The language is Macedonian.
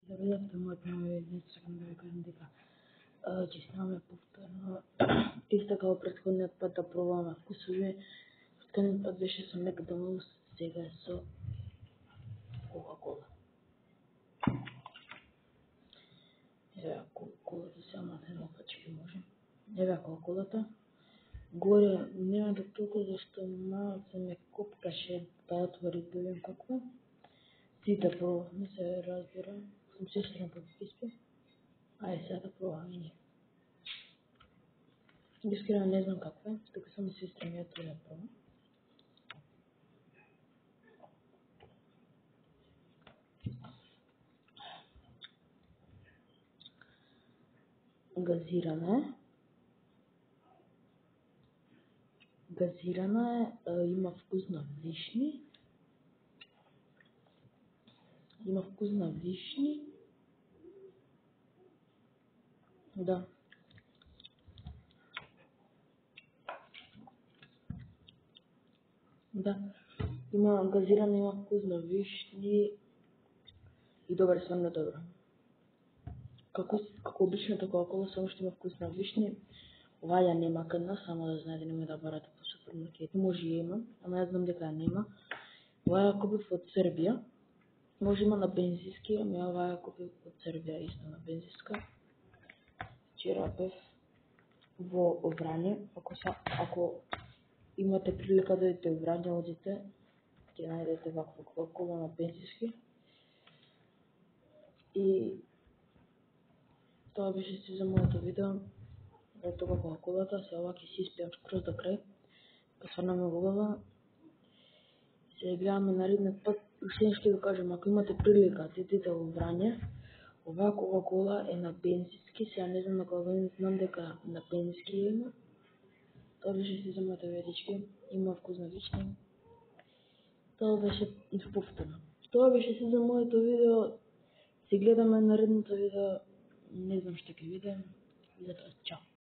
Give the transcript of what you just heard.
Да видите мојот нови днес сакам да ви кажам дека ќе снимаме повторно исто како претходниот пат да пробуваме вкусови. Претходниот пат беше со Макдоналдс, сега е со Кока-кола. Еве Кока-колата се амате напачки може. Еве Кока-колата. Горе нема да толку зашто малце ме копкаше да отвори да видам какво. Сите пробавме, се разбира. Сум сестра па испи. Ајде сега да пробаваме ние. Искрено не знам какво е, тука само сестра ми отвори да пробам. Газирана е, има вкус на вишни. Да. Да. Има газирана, има вкус на вишни и добро, стварно добро. Како обичната Кока-кола, само што има вкус на вишни. Ова ја нема кај нас, само да знаете, немој да барате по супермаркети. Може и има, ама јас знам дека ја нема. Ова ја купив од Србија. Може има на бензински, ама ова ја купив од Србија исто на бензинска. Вчера бев во Врање, ако имате прилика да идете во Врање, одите, ќе најдете ваква Кока-кола на бензински. И тоа беше се за моето видео. Ето го Кока-колата, се ова ќе си испијам скроз до крај. Стварно ме убава. Се гледаме наредниот пат. Уште нешто ви кажам, ако имате прилика да идете во Врање, оваа Кока-кола е на бензински, сега не знам на кога, знам дека на бензински има. Тоа беше се за моето видео, има вкус на вишни. Тоа беше повторно. Тоа беше се за моето видео. Се гледаме наредното видео, не знам што ќе видам. И затоа, чао.